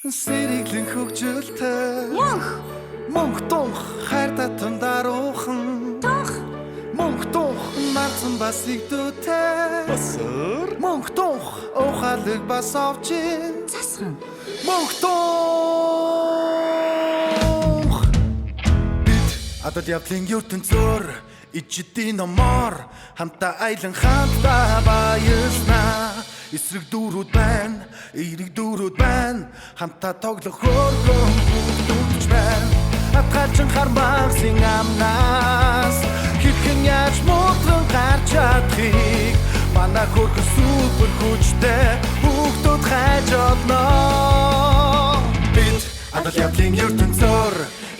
Сэриглэн хөгжилтэй Мөнх тунх хайртай тундаруухан мөнх тунх нарцсан бас игдүүтэй Басар мөнх тунх ухаалыг бас овчин засхан мөнх тунх бид адад явдлын ертөнцөөр ичдийн номоор хамтаа айлан хамтаа баяснаа эсрэг дүүрүүд байна эерэг дүүрүүд байна хамтаа тоглох хөргөн бүгдүүч байна атгалчин хармагсын амнаас хэрхэн яаж муутан гарч чадхыг манай хөргөн супер хүчтэй бүгдүүд хайж олно бид адал явдлын ертөнцөөр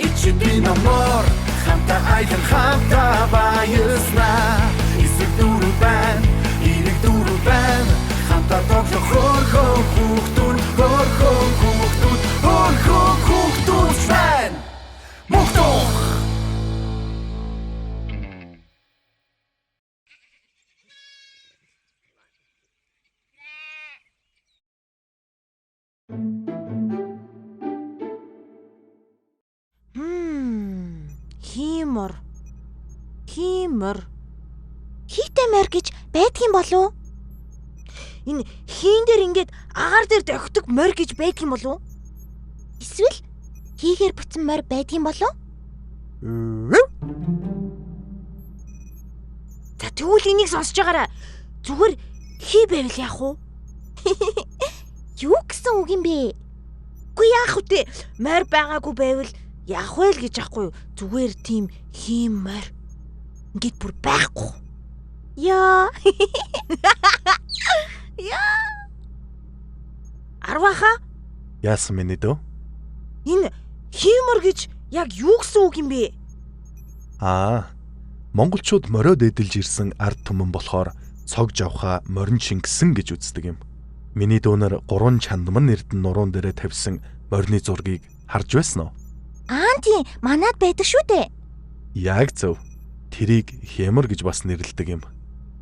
ичдийн номоор хамтаа айлан хамтаа баяснаа эсрэг дүүрүүд байна эерэг дүүрүүд байна хамтаа тоглох хөргөн бүгдүүд байна мөхтөх Хиймор. Хийтэй морь гэж байдгийн болов? Энэ хийн дээр ингээд агаар дээр дохидог морь гэж байдгийн болов? Эсвэл хийгээр буцсан морь байдгийн болов? За тэгвэл энийг сонсож байгаарай. Зүгээр хий байвал яах вэ? Юу гэсэн үг юм бэ? Үгүй яах вэ? Морь байгаагүй байвал яах вэ л гэж аахгүй юу? Зүгээр тийм хийм морь ингээд бүр байхгүй. Яа. Яа. Арваха? яасан миний дөө? Энэ хиймор гэж яг юу гэсэн үг юм бэ? Монголчууд мориод эдэлж ирсэн ард түмэн болохоор цогж авахаа морин шингэсэн гэж үздэг юм. Миний дүүнэр 3 чандман эрдэн нуруунд дээрээ тавьсан морины зургийг харж байсан уу? Тийм, манад байдаг шүү дээ. Яг зөв. Тэрийг хямар гэж бас нэрлэдэг юм.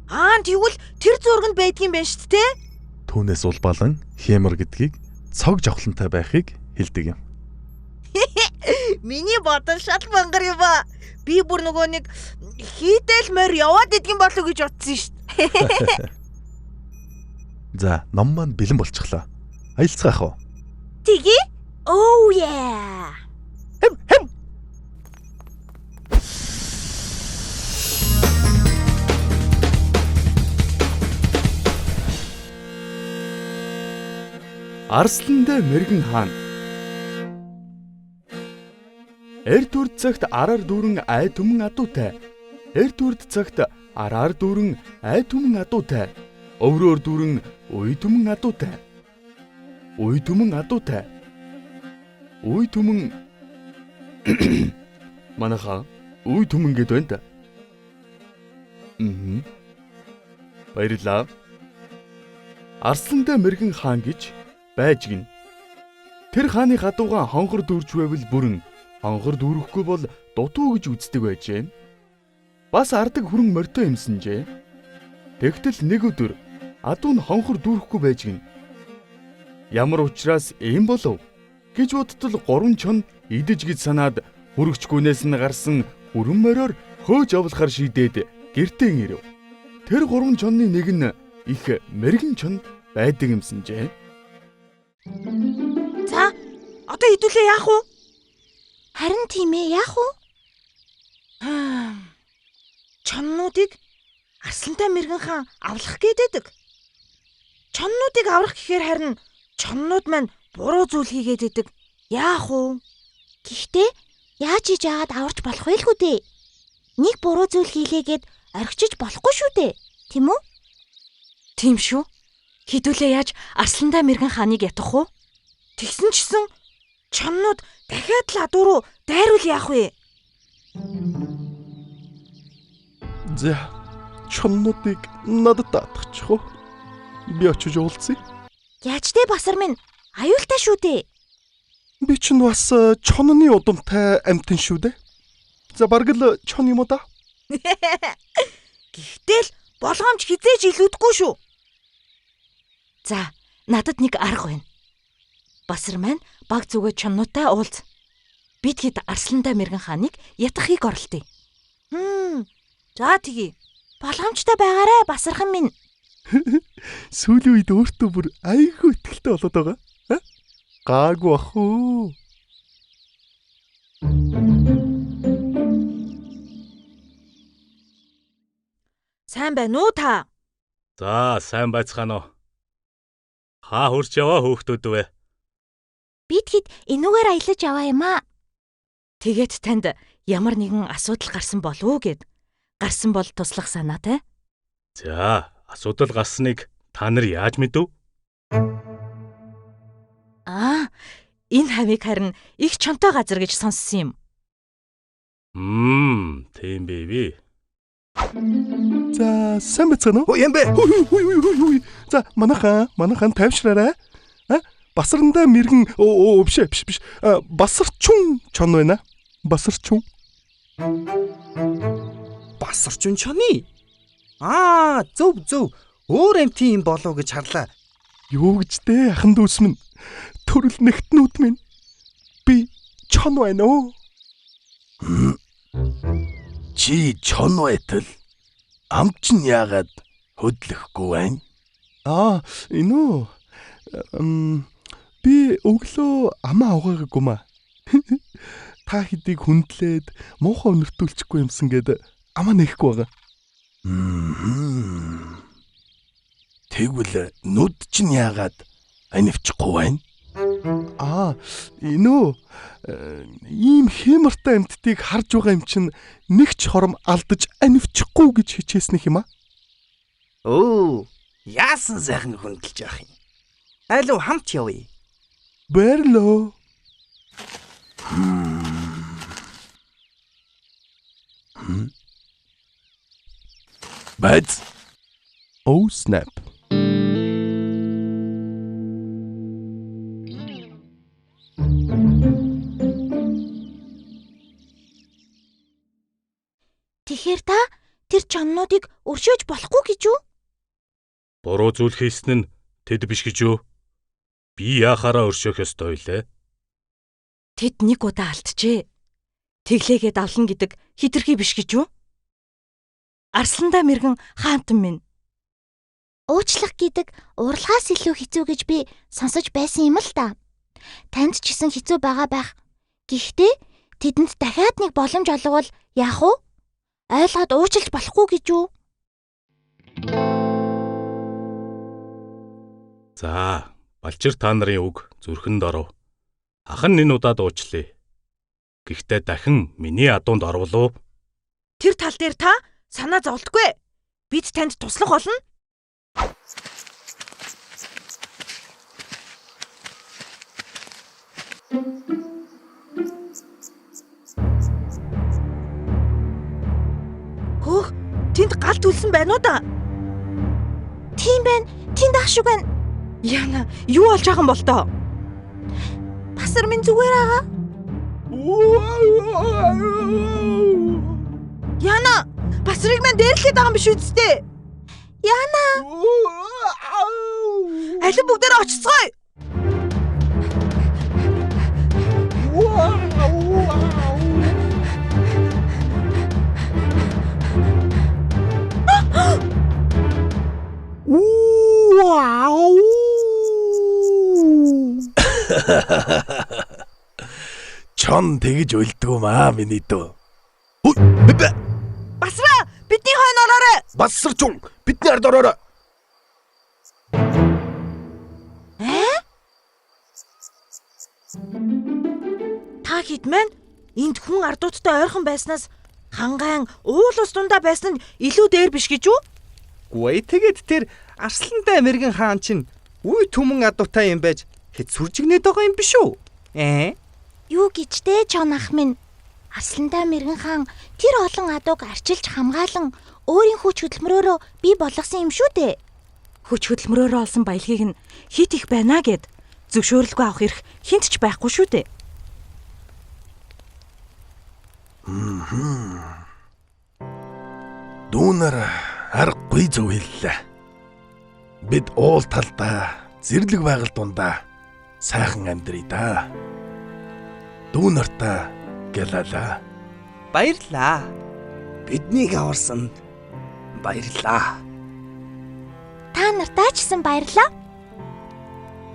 Тэгвэл тэр зураг нь байдгийн байна шүү дээ. Түүнээс улбалан хямар гэдгийг цогж авахлантай байхыг хэлдэг юм. Миний бодол шал мангар юм ба. Би бүр нөгөө нэг хийдэл морь яваад идэх юм болов гэж утсан шүү дээ. За, ном маань бэлэн болчихлоо. Аялцгаах уу? Тгий? Oh yeah. Хэм. Арсландаа мэргэн хаан. Эрт үрд цагт араар дүүрэн ай түмэн адуутай. Эрт үрд цагт араар дүүрэн ай түмэн адуутай. Өврөөр дүүрэн уй түмэн адуутай. Уй түмэн адуутай. Уй түмэн Манаха уй түмэн гэд байна да. Баярлалаа. Арсландаа мэргэн хаан гэж байж гин. Тэр хааны хадуугаан хонгор дүүрж байвал бүрэн хонгор дүүрэхгүй бол дутуу гэж үздэг байжээ. Бас ардаг хүрэн морьтой юмсанжээ. Тэгтэл нэг өдөр адуу нь хонгор дүүрэхгүй байж гин. Ямар учраас ийм болов гэж бодтол 3 чон идэж гэж санаад хүрэгчгүнээс нь гарсан хүрэн мориор хөөж авлахар шийдээд гэртээ ирэв. Тэр 3 чонны нэг нь их мэргэн чон байдаг юмсанжээ. За, одоо хэдүүлээ яах вэ? Харин тийм ээ, яах вэ? Чоннуудыг арслантай мэргэн хаан авлах гээдэг. Чоннуудыг аврах гэхээр харин чоннууд маань буруу зүйл хийгээд идэг. Яах вэ? Гэхдээ яаж хийж аваад аварч болох вэ лгүй дээ? Нэг буруу зүйл хийлээгээд орхичиж болохгүй шүү дээ. Тийм үү? Тийм шүү. Хэдүүлээ яаж арслантай мэргэн хааныг ятгах вэ? Тэгсэн чсэн чоннууд дахиад л адуу руу дайруул яах вэ? За, чоннуудыг надад даатгачих уу? Би очиж уулзъя. Яаж дээ басар минь? Аюултай шүү дээ. Би ч бас чонны удамтай амьтан шүү дээ. За бараг л чон юм уу да? Гэхдээ л болгоомж хизээж илүүдгүй шүү. За, надад нэг арга байна. Басар маань баг зүгээ чоннуутай уулз. Бид хэд Арслантай мэрэгэн хааныг ятгахыг оролдъё. За тэгье. Болгоомжтой байгаарэ Басархан минь. Сүүлийн үед өөртөө бүр айгүй ихтэй болоод байгаа. Гаагүй ах уу. Сайн байна уу та? За, сайн байцгаана уу. Хаа хурж яваа хөөхтүүд вэ? Бид хэд энүүгээр аялаж яваа юм аа. Тэгээд танд ямар нэгэн асуудал гарсан болов уу гэд. Гарсан бол туслах санаатай. За, асуудал гарсныг та нар яаж мэдв? Энэ хавийг харин их чонтой газар гэж сонссон юм. Тийм бэби. За, сайн байцгаана уу? Юм бэ? За, манайхан тайвшраарай. Басарандаа мэрэгэн биш. Басарчун чон байна. Басарчун. Басарчун чоны? Зөв. Өөр амтын юм болов гэж харлаа. Юу гэж дээ ахан дүүс минь. Төрөл нэгтнүүд минь. Би чон байна уу? Чи чон байтал амч нь яагаад хөдлөхгүй байна? Энэ үү? Би өглөө амаа угаагаагүй маа. Та хэдийг хүндлээд муухай өнөртүүлчихгүй юмсан гээд амаа нэхгүй байгаа. Тэгвэл нүд чинь яагаад анивчихгүй байна? Энэ үү? Ийм хэмэртэй амьтдыг харж байгаа юм чинь нэг ч хором алдаж анивчихгүй гэж хичээснэх юм аа. Яасан сайхан хүндэлж явах юм. Алуу хамт явъя. Бэрлөө. Бац. Oh snap. Тэгэхээр та тэр чоннуудыг өршөөж болохгүй гэж үү? Буруу зүйл хийсэн нь тэд биш гэж юу? Би яахаараа өршөөх ёстой вэ? Тэд нэг удаа алдчихэ. Тэглээгээд авлан гэдэг хитрхи биш гэж юу? Арсландаа мэрэгэн хаантан минь. Уучлах гэдэг урлагаас илүү хэцүү гэж би сонсож байсан юм л та. Танд ч гэсэн хэцүү байгаа байх. Гэхдээ тэдэнд дахиад нэг боломж олговол яах вэ? Ойлгоод уучлж болохгүй гэж юу? За, балчир та нарын үг зүрхэнд оров. Ахан энэ удаад уучлаа. Гэхдээ дахин миний адуунд орвол. Тэр тал дээр та санаа зовлтгүй. Бид танд туслах болно. Хөөх, тэнд гал түлсэн байна уу да? Тийм байна. Тэнд ах шиг байна. Яна, юу болж байгаа юм бол тоо? Басар минь зүгээр аа. Яна, басрыг мань дээрлэхэд байгаа юм биш үсттэй. Яна. Алин бүгдээрээ очицгоё. Чон тэгж уйлдгүй маа миний дөө. Басра, бидний хойно ороорой. Басарчун, бидний ард ороорой. Та хэд маань энд хүн ардуудтай ойрхон байснаас хангаан уул ус дундаа байсан нь илүү дээр биш гэж үү? Гүй тэгээд тэр Арслантай мэрэгэн хаан чинь үе түмэн адуутай юм байж хэд сүржигнээд байгаа юм биш үү? Юу гэж дээ чон ах минь? Арслантай мэрэгэн хаан тэр олон адууг арчилж хамгаалan өөрийн хүч хөдөлмөрөөрөө бий болгосон юм шүү дээ. Хүч хөдөлмөрөөрөө олсон баялагийг нь хит их байна гэд зөвшөөрөлгүй авах эрх хинт ч байхгүй шүү дээ. Дүүнэр аргагүй зөв хэллээ. Бид уул талдаа зэрлэг байгаль дундаа Сайхан амьдрий да. Дүү нартаа гэлалаа. Баярлаа. Биднийг аварсанд баярлаа. Та нартаа ч гэсэн баярлаа.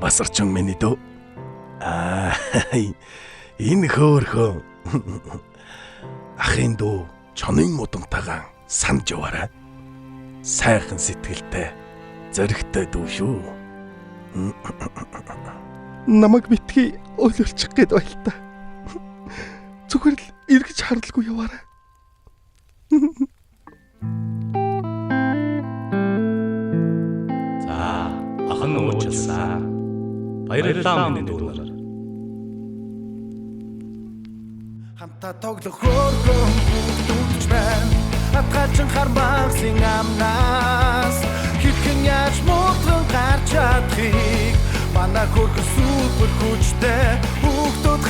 Бас орчин миний дүү. Энэ хөөрхөө. Ахын дүү чонын мудамтайгаа санд яваарай. Сайхан сэтгэлтэй, зоригтой дүү шүү. Намайг битгий өөлөлчих гээд байл та. Зүгээр л эргэж харалгүй яваарай. За, ахан уучлаа. Баярлалаа миний дүүнэр. Хамтаа тоглох хөөрхөн хүүхдүүч байна. Атгачин хармагсын амнаас хэрхэн яаж муухан гарч чадахыг манай хөргөн супер хүчтэй хүүхдүүд